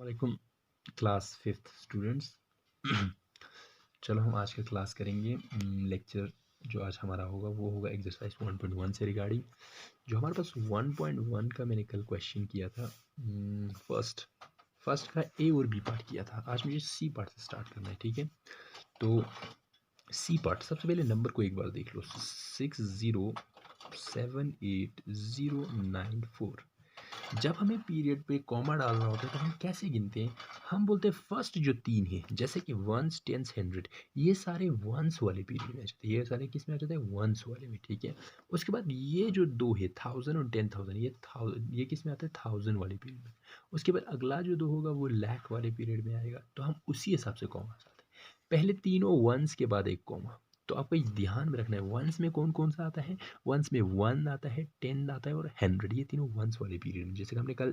वालेकुम class fifth students. चलो हम आज का क्लास करेंगे। लेक्चर जो आज हमारा होगा वो होगा एक्सरसाइज 1.1 से रिगार्डिंग। जो हमारे पास 1.1 का मैंने कल क्वेश्चन किया था, फर्स्ट का ए और बी पार्ट किया था। आज मुझे सी पार्ट से स्टार्ट करना है, ठीक है। तो सी पार्ट सबसे पहले नंबर को एक बार देख लो, 607809 जब हमें पीरियड पे कॉमा डालना होता है तो हम कैसे गिनते हैं? हम बोलते हैं फर्स्ट जो तीन है, जैसे कि वंस टेंस हंड्रेड, ये सारे वंस वाले पीरियड में आ जाते हैं। ये सारे किस में आ जाते हैं? वंस वाले में, ठीक है। उसके बाद ये जो दो है, 1000 और 10,000, ये किस में आता है? 1000 वाले पीरियड में। उसके बाद अगला जो दो होगा वो लाख वाले पीरियड में आएगा, तो हम उसी हिसाब से कॉमा डालते हैं। पहले तीनों वंस के बाद एक कॉमा। तो आपको ये ध्यान में रखना है, वंस में कौन कौन सा आता है? वंस में 1 आता है, 10 आता है और 100, ये तीनों वंस वाले पीरियड में। जैसे कि हमने कल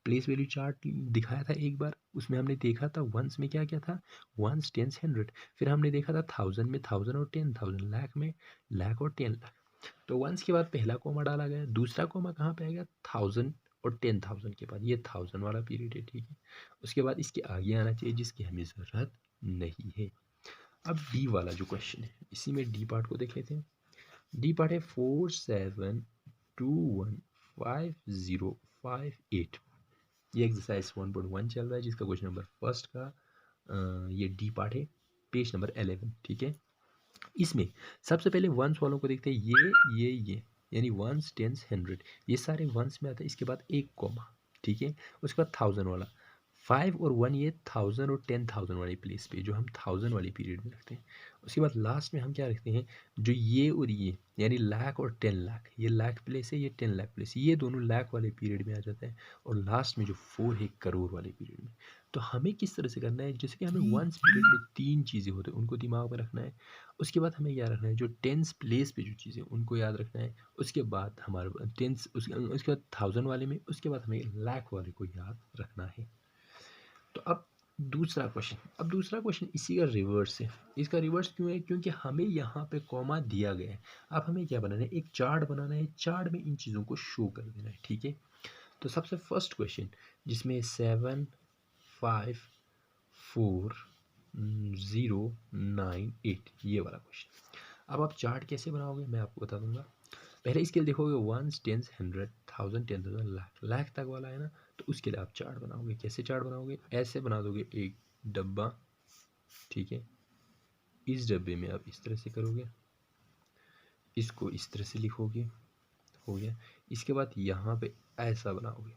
प्लेस वैल्यू चार्ट दिखाया था एक बार, उसमें हमने देखा था वंस में क्या क्या था, वंस टेंस 100। फिर हमने देखा था 1000 में 1000 और 10,000, लाख में लाख और 10 लाख। तो वंस के बाद पहला कॉमा डाला गया, दूसरा कॉमा कहाँ पे आएगा? 1000 और 10,000 के बाद, ये 1000 वाला पीरियड है, ठीक है। उसके बाद इसके आगे आना चाहिए जिसकी हमें ज़रूरत नहीं है। अब डी वाला जो क्वेश्चन है, इसी में डी पार्ट को देख लेते हैं। डी पार्ट है 47215058। ये एक्सरसाइज 1.1 चल रहा है, जिसका क्वेश्चन नंबर फर्स्ट का ये डी पार्ट है, पेज नंबर 11, ठीक है। इसमें सबसे पहले वंस वालों को देखते हैं, ये यानी वंस टेंस 100, ये सारे वंस में आता है। इसके बाद एक कॉमा, ठीक है। उसके बाद 1000 वाला, 5 और 1, ये 1000 और 10,000 वाली प्लेस पे, जो हम 1000 वाली पीरियड में रखते हैं। उसके बाद लास्ट में हम क्या रखते हैं? जो ये और ये, यानी लाख और 10 लाख, ये लाख प्लेस है, ये 10 लाख प्लेस, ये दोनों लाख वाले पीरियड में आ जाता है। और लास्ट में जो 4 है, करोड़ वाले पीरियड में। तो हमें किस तरह से करना है? जैसे कि हमें वंस पीरियड में 3 चीज़ें होते हैं, उनको दिमाग में रखना है। उसके बाद हमें क्या रखना है? जो टेंस प्लेस पे जो चीज़ें, उनको याद रखना है। उसके बाद हमारे टेंस, उसके बाद 1000 वाले में, उसके बाद हमें लाख वाले को याद रखना है। तो अब दूसरा क्वेश्चन इसी का रिवर्स है। इसका रिवर्स क्यों है? क्योंकि हमें यहाँ पे कॉमा दिया गया है। अब हमें क्या बनाना है? एक चार्ट बनाना है, चार्ट में इन चीज़ों को शो कर देना है, ठीक है। तो सबसे फर्स्ट क्वेश्चन, जिसमें 754098, ये वाला क्वेश्चन। अब आप चार्ट कैसे बनाओगे मैं आपको बता दूंगा। पहले इसके लिए देखोगे वंस टेंस 100, 1000, 10,000, लाख, लाख तक वाला है ना, तो उसके लिए आप चार्ट बनाओगे। कैसे चार्ट बनाओगे? ऐसे बना दोगे एक डब्बा, ठीक है। इस डब्बे में आप इस तरह से करोगे, इसको इस तरह से लिखोगे, हो गया। इसके बाद यहाँ पे ऐसा बनाओगे,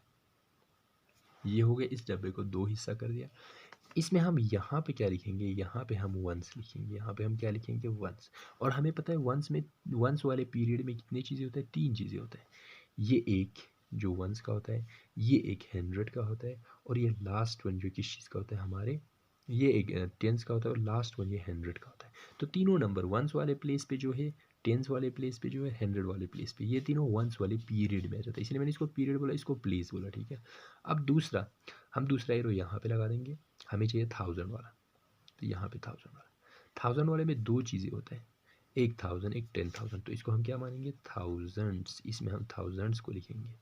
ये हो गया। इस डब्बे को दो हिस्सा कर दिया। इसमें हम यहाँ पे क्या लिखेंगे? यहाँ पे हम वंस लिखेंगे। यहाँ पे हम क्या लिखेंगे? वंस। और हमें पता है वंस में, वंस वाले पीरियड में कितनी चीज़ें होता है? 3 चीज़ें होता है। ये एक जो वंस का होता है, ये एक 100 का होता है, और ये लास्ट वन जो किस चीज़ का होता है हमारे, ये एक टेंस का होता है, और लास्ट वन ये 100 का होता है। तो तीनों नंबर वंस वाले प्लेस पे जो है, टेंस वाले प्लेस पे जो है, 100 वाले प्लेस पे, ये तीनों वंस वाले पीरियड में आ जाता है। इसलिए मैंने इसको पीरियड बोला, इसको प्लेस बोला, ठीक है। अब दूसरा, हम दूसरा एरो यहाँ पे लगा देंगे। हमें चाहिए 1000 वाला, तो यहाँ पे 1000 वाला। 1000 वाले में दो चीज़ें होता है, एक 1000, एक 10,000। तो इसको हम क्या मानेंगे? थाउजेंड्स। इसमें हम थाउजेंड्स को लिखेंगे।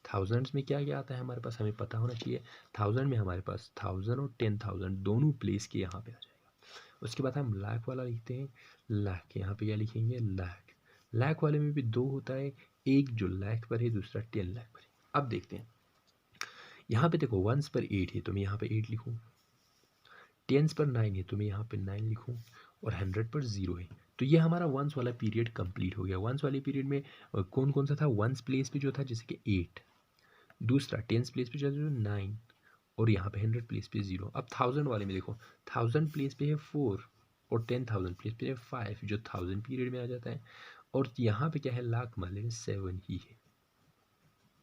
थाउजेंड्स में क्या क्या आता है हमारे पास, हमें पता होना चाहिए। 1000 में हमारे पास 1000 और 10,000 दोनों प्लेस के यहाँ पे आ जाएगा। उसके बाद हम लाख वाला लिखते हैं। लाख, यहाँ पे क्या लिखेंगे? लाख। लाख वाले में भी दो होता है, एक जो लाख पर है, दूसरा 10 लाख पर है। अब देखते हैं, यहाँ पे देखो वंस पर 8 है तो मैं यहाँ पे 8 लिखूँ, टेंस पर 9 है तो मैं यहाँ पे 9 लिखूँ, और 100 पर 0 है। तो ये हमारा वंस वाला पीरियड कंप्लीट हो गया। वंस वाले पीरियड में कौन कौन सा था? वंस प्लेस पे जो था, जैसे कि 8, दूसरा टेंस प्लेस पे जो 9, और यहाँ पे 100 प्लेस पे 0। अब 1000 वाले में देखो, 1000 प्लेस पे है 4, और 10,000 प्लेस पे है 5, जो 1000 पीरियड में आ जाता है। और यहाँ पे क्या है? लाख माले में 7 ही है,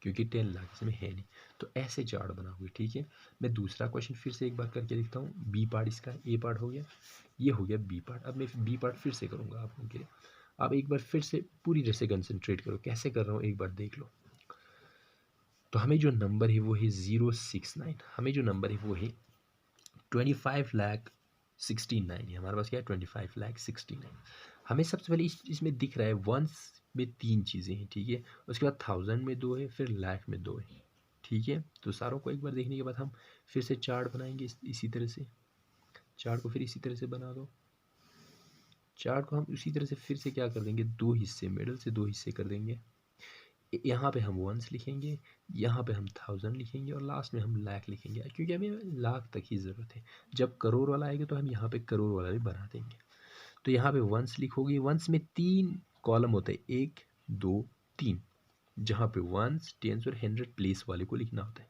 क्योंकि 10 लाख इसमें है नहीं। तो ऐसे चार्ट बनाओगे, ठीक है। मैं दूसरा क्वेश्चन फिर से एक बार करके दिखता हूँ। बी पार्ट इसका, ए पार्ट हो गया, ये हो गया बी पार्ट। अब मैं बी पार्ट फिर से करूँगा आप लोगों के लिए। आप एक बार फिर से पूरी तरह से कंसनट्रेट करो, कैसे कर रहा हूँ एक बार देख लो। तो हमें जो नंबर है वो है 069, हमें जो नंबर है वो है 25,69 है हमारे पास। क्या है? 25,69। हमें सबसे पहले इसमें दिख रहा है वंस में 3 चीज़ें हैं, ठीक है। उसके बाद 1000 में 2 है, फिर लाख में 2 है, ठीक है, तो सारों को एक बार देखने के बाद हम फिर से चार्ट बनाएंगे इसी तरह से। चार्ट को फिर इसी तरह से बना दो। चार्ट को हम उसी तरह से फिर से क्या कर देंगे, दो हिस्से, मिडल से दो हिस्से कर देंगे। यहाँ पे हम वंस लिखेंगे, यहाँ पे हम 1000 लिखेंगे और लास्ट में हम लाख लिखेंगे, क्योंकि हमें लाख तक ही ज़रूरत है। जब करोड़ वाला आएगा तो हम यहाँ पे करोड़ वाला भी बना देंगे। तो यहाँ पे वंस लिखोगे, वंस में 3 कॉलम होते हैं, 1 2 3, जहाँ पे वंस, टेंस और 100 प्लेस वाले को लिखना होता है।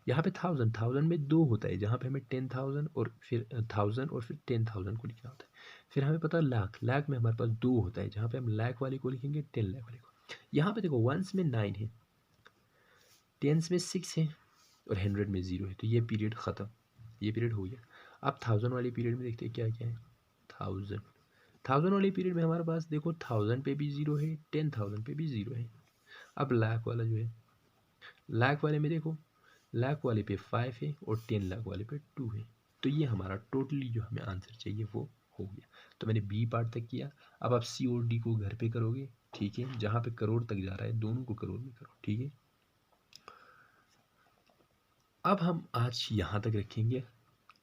यहाँ पे 1000, 1000 में 2 होता है, जहाँ पे हमें 10,000 और फिर 1000 और फिर 10,000 को लिखना होता है। फिर हमें पता है लाख, लाख में हमारे पास 2 होता है, जहाँ पे हम लाख वाले को लिखेंगे, 10 लाख वाले को। यहाँ पे देखो वंस में 9 है, टेंस में 6 है और 100 में 0 है, तो ये पीरियड ख़त्म, ये पीरियड हो गया। अब 1000 वाले पीरियड में देखते हैं क्या क्या है। 1000 वाले पीरियड में हमारे पास देखो 1000 पे भी 0 है, 10,000 पे भी 0 है। अब लाख वाला जो है, लाख वाले में देखो, लाख वाले पे 5 है और 10 लाख वाले पे 2 है। तो ये हमारा टोटली जो हमें आंसर चाहिए वो हो गया। तो मैंने बी पार्ट तक किया। अब आप सी और डी को घर पे करोगे, ठीक है, जहाँ पे करोड़ तक जा रहा है दोनों को करोड़ में करो, ठीक है। अब हम आज यहाँ तक रखेंगे,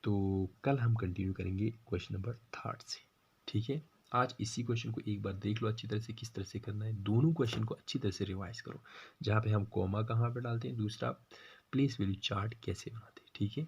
तो कल हम कंटिन्यू करेंगे क्वेश्चन नंबर 3 से, ठीक है। आज इसी क्वेश्चन को एक बार देख लो अच्छी तरह से, किस तरह से करना है। दोनों क्वेश्चन को अच्छी तरह से रिवाइज करो, जहाँ पे हम कॉमा कहाँ पे डालते हैं, दूसरा प्लेस वैल्यू चार्ट कैसे बनाते हैं, ठीक है।